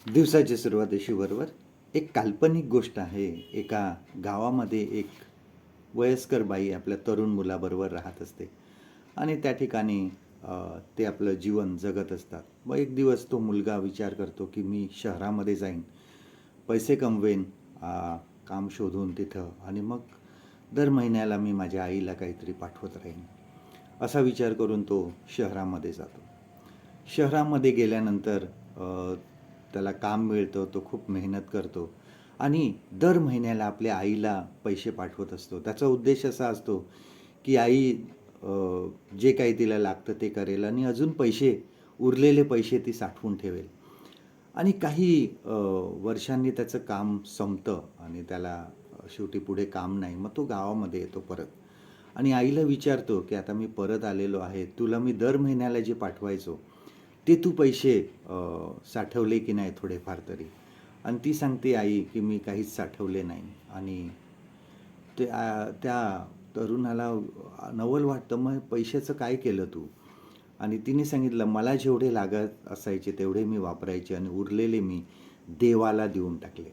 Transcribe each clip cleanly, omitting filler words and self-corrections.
दिवसाची सुरुवात अशी बरोबर एक काल्पनिक गोष्ट आहे. एका गावामध्ये एक वयस्कर बाई आपल्या तरुण मुलाबरोबर राहत असते आणि त्या ठिकाणी ते आपलं जीवन जगत असतात. मग एक दिवस तो मुलगा विचार करतो की मी शहरामध्ये जाईन, पैसे कमवेन, काम शोधून तिथं आणि मग दर महिन्याला मी माझ्या आईला काहीतरी पाठवत राहीन. असा विचार करून तो शहरामध्ये जातो. शहरामध्ये गेल्यानंतर त्याला काम मिळतं, तो खूप मेहनत करतो आणि दर महिन्याला आपल्या आईला पैसे पाठवत असतो. त्याचा उद्देश असा असतो की आई जे काही तिला लागतं ते करेल आणि अजून उरलेले पैसे ती साठवून ठेवेल. आणि काही वर्षांनी त्याचं काम संपतं आणि त्याला शेवटी पुढे काम नाही. मग तो गावामध्ये येतो परत आणि आईला विचारतो की आता मी परत आलेलो आहे, तुला मी दर महिन्याला जे पाठवायचो ते तू पैसे साठवले की नाही थोडेफार तरी. आणि ती सांगते आई की मी काहीच साठवले नाही. आणि त्या तरुणाला नवल वाटतं, मग पैशाचं काय केलं तू? आणि तिने सांगितलं, मला जेवढे लागत असायचे तेवढे मी वापरायचे आणि उरलेले मी देवाला देऊन टाकले.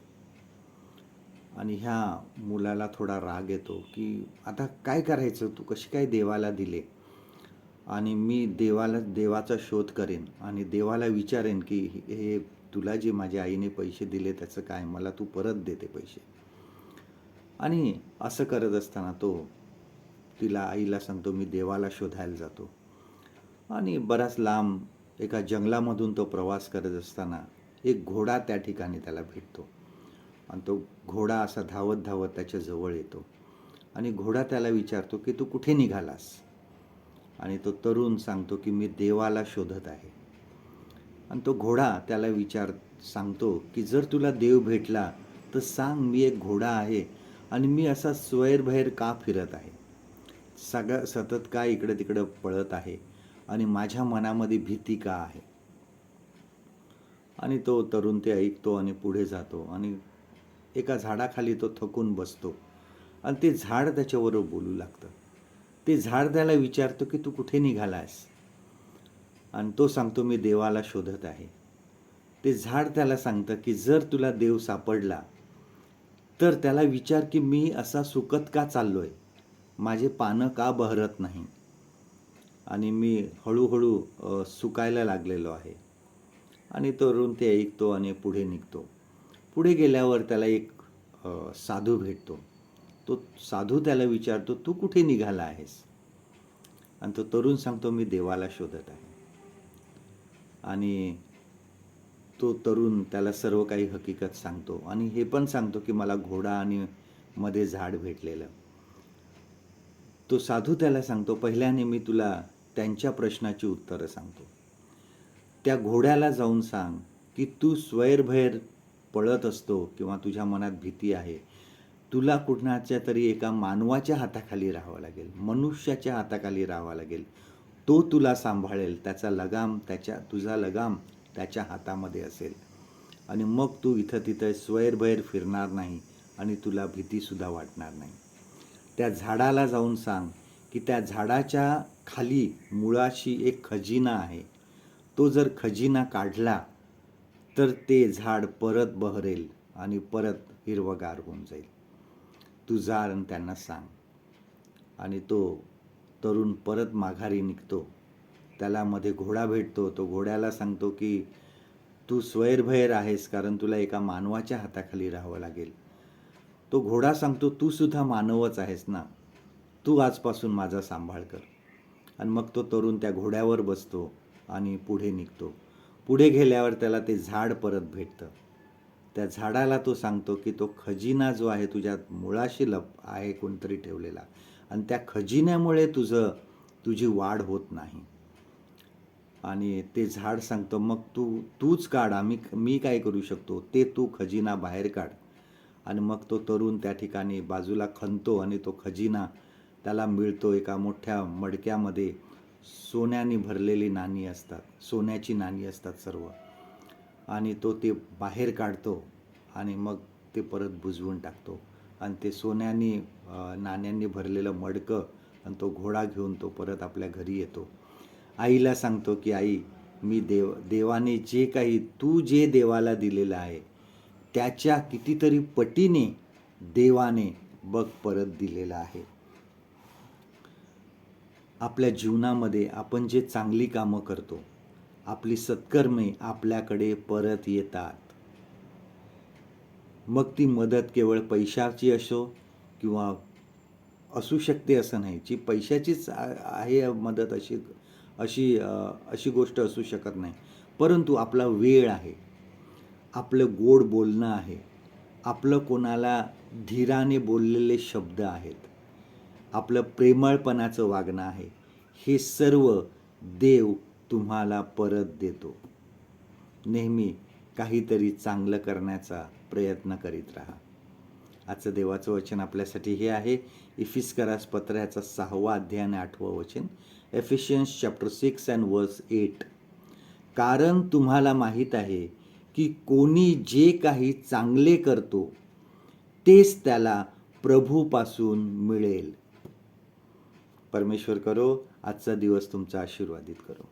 आणि ह्या मुलाला थोडा राग येतो की आता काय करायचं, तू कशी काय देवाला दिले? आणि मी देवाचा शोध करेन आणि देवाला विचारेन की हे तुला जे माझ्या आईने पैसे दिले त्याचं काय, मला तू परत देते पैसे. आणि असं करत असताना तो तिला आईला सांगतो मी देवाला शोधायला जातो. आणि बराच लांब एका जंगलामधून तो प्रवास करत असताना एक घोडा त्या ठिकाणी त्याला भेटतो आणि तो घोडा असा धावत धावत त्याच्या जवळ येतो आणि घोडा त्याला विचारतो की तू कुठे निघालास? आणि तो तरुण सांगतो की मी देवाला शोधत आहे. आणि तो घोडा त्याला सांगतो की जर तुला देव भेटला तर सांग, मी एक घोडा आहे आणि मी असा स्वैरभैर का फिरत आहे, सतत का इकडं तिकडं पळत आहे आणि माझ्या मनामध्ये भीती का आहे? आणि तो तरुण ते ऐकतो आणि पुढे जातो आणि एका झाडाखाली तो थकून बसतो आणि ते झाड त्याच्याबरोबर बोलू लागतं. ते झाड त्याला विचारतो की तू कुठे निघालास? आणि तो सांगतो मी देवाला शोधत आहे. ते झाड त्याला सांगतं की जर तुला देव सापडला तर त्याला विचार की मी असा सुकत का चाललोय, माझे पानं का बहरत नाही आणि मी हळूहळू सुकायला लागलेलो आहे. आणि तरुण ते ऐकतो आणि पुढे निघतो. पुढे गेल्यावर त्याला एक साधू भेटतो. तो साधू त्याला विचारतो तू कुठे निघाला आहेस? आणि तो तरुण सांगतो मी देवाला शोधत आहे. आणि तो तरुण त्याला सर्व काही हकीकत सांगतो आणि हे पण सांगतो की मला घोडा आणि मध्ये झाड भेटलेलं. तो साधू त्याला सांगतो पहिल्याने मी तुला त्यांच्या प्रश्नाची उत्तरं सांगतो. त्या घोड्याला जाऊन सांग की तू स्वैरभैर पळत असतो किंवा तुझ्या मनात भीती आहे, तुला कुणाच्या तरी एका मानवाच्या हाताखाली राहावं लागेल, मनुष्याच्या हाताखाली राहावं लागेल. तो तुला सांभाळेल, तुझा लगाम त्याच्या हातामध्ये असेल आणि मग तू इथं तिथं स्वैरभैर फिरणार नाही आणि तुला भीतीसुद्धा वाटणार नाही. त्या झाडाला जाऊन सांग की त्या झाडाच्या खाली मुळाशी एक खजिना आहे, तो जर खजिना काढला तर ते झाड परत बहरेल आणि परत हिरवगार होऊन जाईल. तू जा आणि त्यांना सांग. आणि तो तरुण परत माघारी निघतो. त्याला मध्ये घोडा भेटतो. तो घोड्याला सांगतो की तू स्वैरभैर आहेस कारण तुला एका मानवाच्या हाताखाली राहावं लागेल. तो घोडा सांगतो तू सुद्धा मानवच आहेस ना, तू आजपासून माझा सांभाळ कर. आणि मग तो तरुण त्या घोड्यावर बसतो आणि पुढे निघतो. पुढे गेल्यावर त्याला ते झाड परत भेटतं. त्या झाडाला तो सांगतो की तो खजिना जो आहे तुझ्या मुळाशी आहे कोणतरी ठेवलेला आणि त्या खजिन्यामुळे तुझी वाढ होत नाही. आणि ते झाड सांगतं मग तूच काढ, मी काय करू शकतो, ते तू खजिना बाहेर काढ. आणि मग तो तरुण त्या ठिकाणी बाजूला खणतो आणि तो खजिना त्याला मिळतो. एका मोठ्या मडक्यामध्ये सोन्याने भरलेली नाणी असतात, सोन्याची नाणी असतात सर्व. आणि तो ते बाहेर काढतो आणि मग ते परत बुजवून टाकतो आणि ते नाण्यांनी भरलेलं मडकं आणि तो घोडा घेऊन तो परत आपल्या घरी येतो. आईला सांगतो की आई, मी देवाने जे काही तू जे देवाला दिलेलं आहे त्याच्या कितीतरी पटीने देवाने बघ परत दिलेलं आहे. आपल्या जीवनामध्ये आपण जे चांगली कामं करतो, आपली सत्कर्मे आपल्याकडे परत येतात. मग ती मदत केवळ पैशाची असो किंवा असू शकते असं नाही, जी पैशाचीच आहे मदत अशी अशी अशी गोष्ट असू शकत नाही. परंतु आपला वेळ आहे, आपलं गोड बोलणं आहे, आपलं कोणाला धीराने बोललेले शब्द आहेत, आपलं प्रेमळपणाचं वागणं आहे, हे सर्व देव तुम्हाला परत देतो. नेहमी काहीतरी चांगलं करण्याचा प्रयत्न करीत राहा. आजचं देवाचं वचन आपल्यासाठी हे आहे, इफिस्करास पत्र ह्याचा 6वा अध्याय आणि 8वं वचन, एफिशियन्स चॅप्टर 6 अँड वर्स 8. कारण तुम्हाला माहीत आहे की कोणी जे काही चांगले करतो तेच त्याला प्रभूपासून मिळेल. परमेश्वर करो आजचा दिवस तुमचा आशीर्वादित करो.